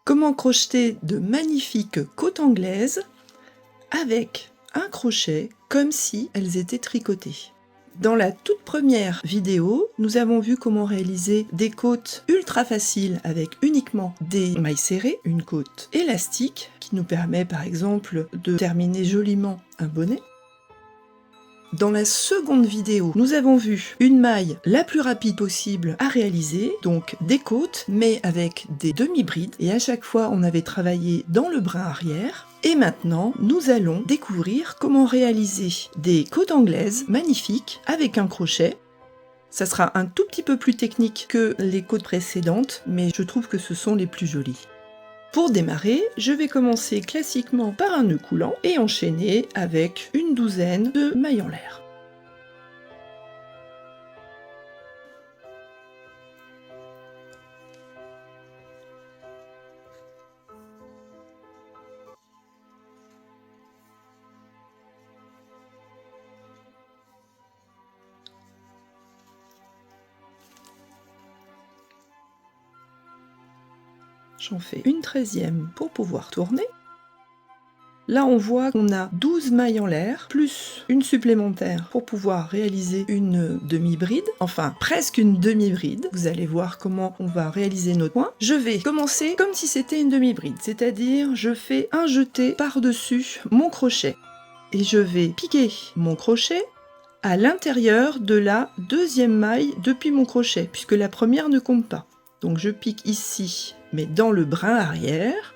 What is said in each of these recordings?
Comment crocheter de magnifiques côtes anglaises avec un crochet comme si elles étaient tricotées. Dans la toute première vidéo, nous avons vu comment réaliser des côtes ultra faciles avec uniquement des mailles serrées, une côte élastique qui nous permet par exemple de terminer joliment un bonnet. Dans la seconde vidéo, nous avons vu une maille la plus rapide possible à réaliser, donc des côtes, mais avec des demi-brides, et à chaque fois on avait travaillé dans le brin arrière. Et maintenant, nous allons découvrir comment réaliser des côtes anglaises magnifiques avec un crochet. Ça sera un tout petit peu plus technique que les côtes précédentes, mais je trouve que ce sont les plus jolies. Pour démarrer, je vais commencer classiquement par un nœud coulant et enchaîner avec une douzaine de mailles en l'air. J'en fais une 13e pour pouvoir tourner. Là, on voit qu'on a 12 mailles en l'air, plus une supplémentaire pour pouvoir réaliser une demi-bride, enfin presque une demi-bride. Vous allez voir comment on va réaliser notre point. Je vais commencer comme si c'était une demi-bride, c'est-à-dire je fais un jeté par-dessus mon crochet. Et je vais piquer mon crochet à l'intérieur de la deuxième maille depuis mon crochet, puisque la première ne compte pas. Donc je pique ici, mais dans le brin arrière,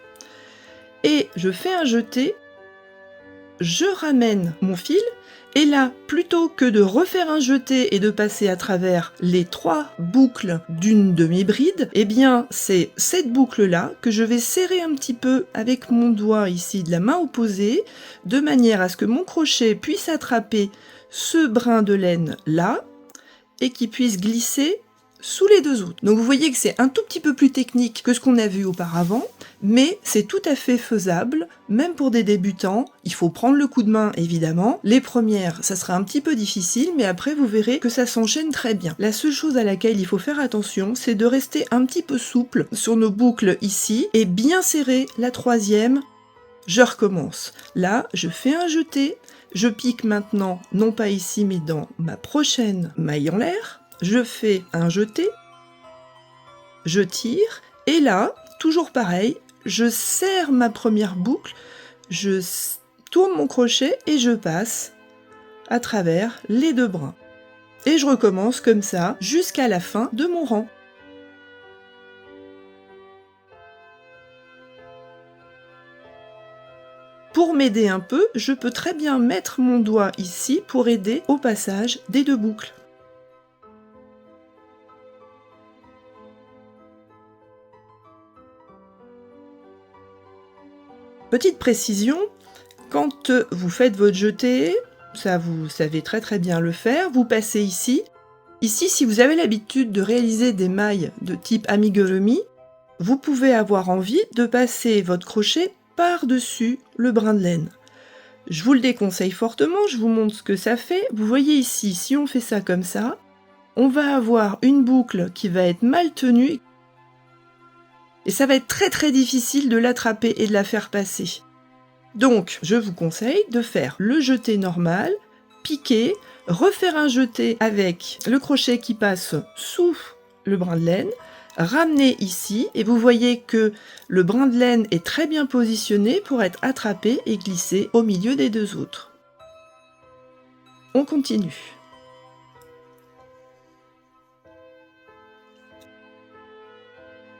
et je fais un jeté, je ramène mon fil, et là, plutôt que de refaire un jeté et de passer à travers les 3 boucles d'une demi-bride, eh bien c'est cette boucle-là que je vais serrer un petit peu avec mon doigt ici de la main opposée, de manière à ce que mon crochet puisse attraper ce brin de laine là, et qu'il puisse glisser sous les 2 autres. Donc vous voyez que c'est un tout petit peu plus technique que ce qu'on a vu auparavant, mais c'est tout à fait faisable, même pour des débutants. Il faut prendre le coup de main, évidemment. Les premières, ça sera un petit peu difficile, mais après vous verrez que ça s'enchaîne très bien. La seule chose à laquelle il faut faire attention, c'est de rester un petit peu souple sur nos boucles ici, et bien serrer la 3e. Je recommence. Là, je fais un jeté, je pique maintenant, non pas ici, mais dans ma prochaine maille en l'air. Je fais un jeté, je tire, et là, toujours pareil, je serre ma première boucle, je tourne mon crochet et je passe à travers les 2 brins. Et je recommence comme ça jusqu'à la fin de mon rang. Pour m'aider un peu, je peux très bien mettre mon doigt ici pour aider au passage des 2 boucles. Petite précision, quand vous faites votre jeté, ça vous savez très bien le faire, vous passez ici. Ici, si vous avez l'habitude de réaliser des mailles de type amigurumi, vous pouvez avoir envie de passer votre crochet par-dessus le brin de laine. Je vous le déconseille fortement, je vous montre ce que ça fait. Vous voyez ici, si on fait ça comme ça, on va avoir une boucle qui va être mal tenue et ça va être très difficile de l'attraper et de la faire passer. Donc, je vous conseille de faire le jeté normal, piquer, refaire un jeté avec le crochet qui passe sous le brin de laine, ramener ici, et vous voyez que le brin de laine est très bien positionné pour être attrapé et glissé au milieu des 2 autres. On continue.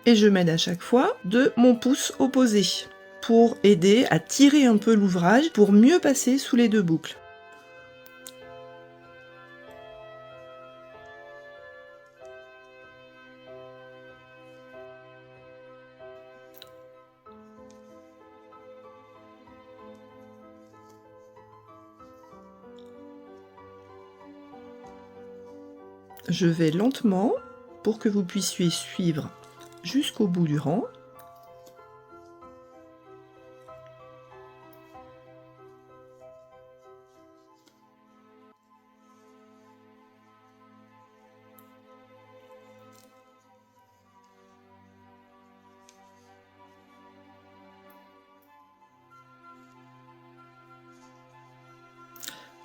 Et je m'aide à chaque fois de mon pouce opposé pour aider à tirer un peu l'ouvrage pour mieux passer sous les 2 boucles. Je vais lentement pour que vous puissiez suivre jusqu'au bout du rang.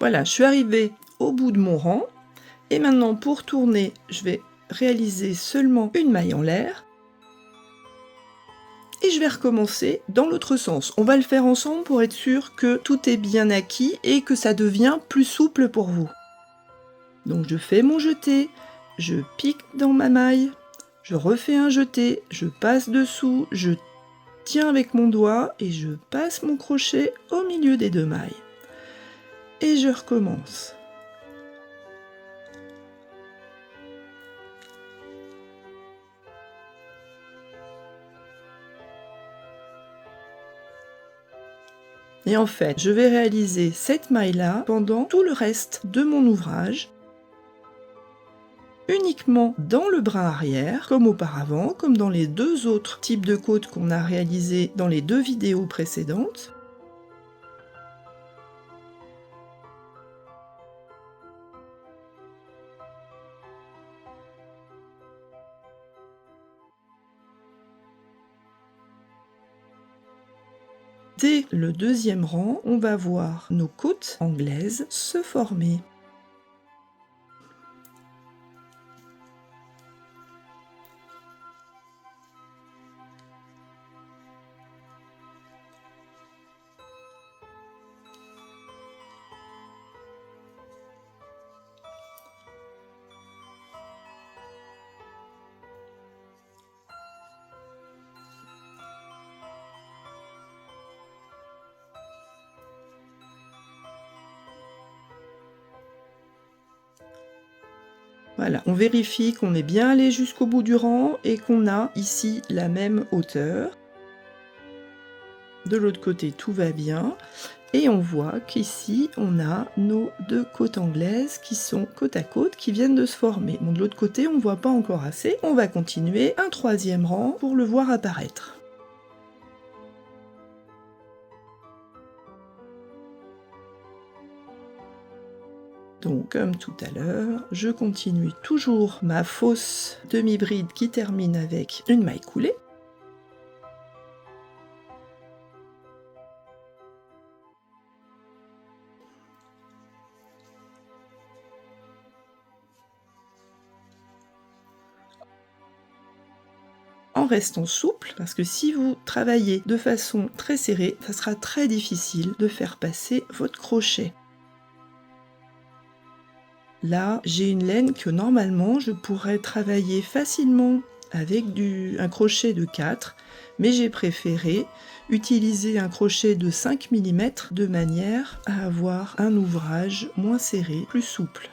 Voilà, je suis arrivée au bout de mon rang. Et maintenant, pour tourner, je vais réaliser seulement une maille en l'air. Et je vais recommencer dans l'autre sens. On va le faire ensemble pour être sûr que tout est bien acquis et que ça devient plus souple pour vous. Donc je fais mon jeté, je pique dans ma maille, je refais un jeté, je passe dessous, je tiens avec mon doigt et je passe mon crochet au milieu des deux mailles. Et je recommence. Et en fait, je vais réaliser cette maille-là pendant tout le reste de mon ouvrage, uniquement dans le brin arrière, comme auparavant, comme dans les deux autres types de côtes qu'on a réalisés dans les deux vidéos précédentes. Dès le deuxième rang, on va voir nos côtes anglaises se former. Voilà, on vérifie qu'on est bien allé jusqu'au bout du rang et qu'on a ici la même hauteur. De l'autre côté, tout va bien. Et on voit qu'ici, on a nos deux côtes anglaises qui sont côte à côte, qui viennent de se former. Bon, de l'autre côté, on ne voit pas encore assez. On va continuer un troisième rang pour le voir apparaître. Donc, comme tout à l'heure, je continue toujours ma fausse demi-bride qui termine avec une maille coulée. En restant souple, parce que si vous travaillez de façon très serrée, ça sera très difficile de faire passer votre crochet. Là, j'ai une laine que normalement je pourrais travailler facilement avec un crochet de 4, mais j'ai préféré utiliser un crochet de 5 mm de manière à avoir un ouvrage moins serré, plus souple.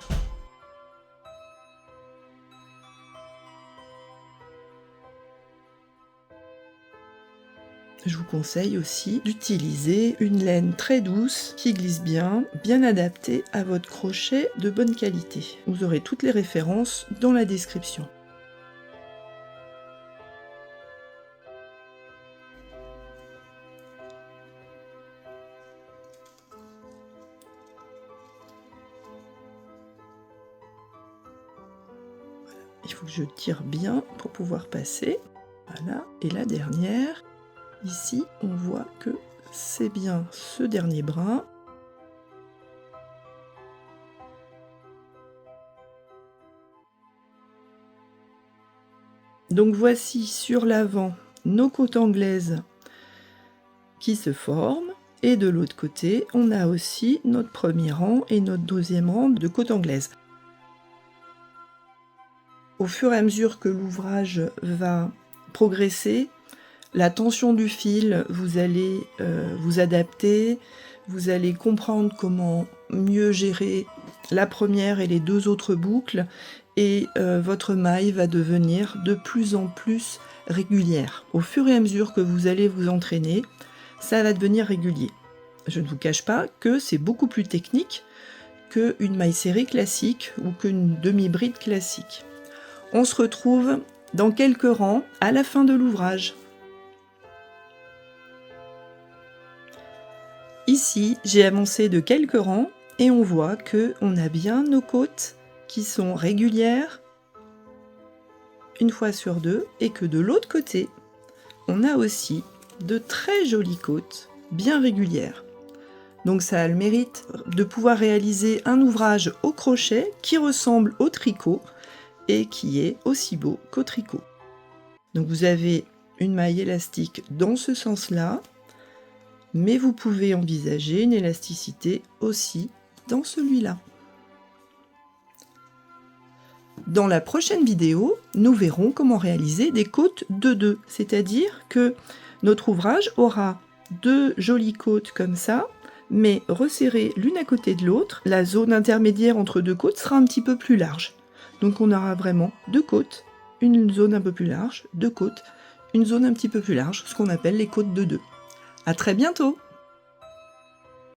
Je vous conseille aussi d'utiliser une laine très douce qui glisse bien, bien adaptée à votre crochet de bonne qualité. Vous aurez toutes les références dans la description. Il faut que je tire bien pour pouvoir passer. Voilà. Et la dernière, ici, on voit que c'est bien ce dernier brin. Donc voici sur l'avant nos côtes anglaises qui se forment. Et de l'autre côté, on a aussi notre premier rang et notre deuxième rang de côtes anglaises. Au fur et à mesure que l'ouvrage va progresser, la tension du fil, vous allez vous adapter, vous allez comprendre comment mieux gérer la première et les deux autres boucles, et votre maille va devenir de plus en plus régulière. Au fur et à mesure que vous allez vous entraîner, ça va devenir régulier. Je ne vous cache pas que c'est beaucoup plus technique qu'une maille serrée classique ou qu'une demi-bride classique. On se retrouve dans quelques rangs à la fin de l'ouvrage. Ici, j'ai avancé de quelques rangs et on voit qu'on a bien nos côtes qui sont régulières une fois sur deux et que de l'autre côté, on a aussi de très jolies côtes bien régulières. Donc ça a le mérite de pouvoir réaliser un ouvrage au crochet qui ressemble au tricot et qui est aussi beau qu'au tricot. Donc vous avez une maille élastique dans ce sens-là, mais vous pouvez envisager une élasticité aussi dans celui-là. Dans la prochaine vidéo, nous verrons comment réaliser des côtes de 2, c'est-à-dire que notre ouvrage aura 2 jolies côtes comme ça, mais resserrées l'une à côté de l'autre, la zone intermédiaire entre 2 côtes sera un petit peu plus large. Donc on aura vraiment 2 côtes, une zone un peu plus large, 2 côtes, une zone un petit peu plus large, ce qu'on appelle les côtes de 2. À très bientôt!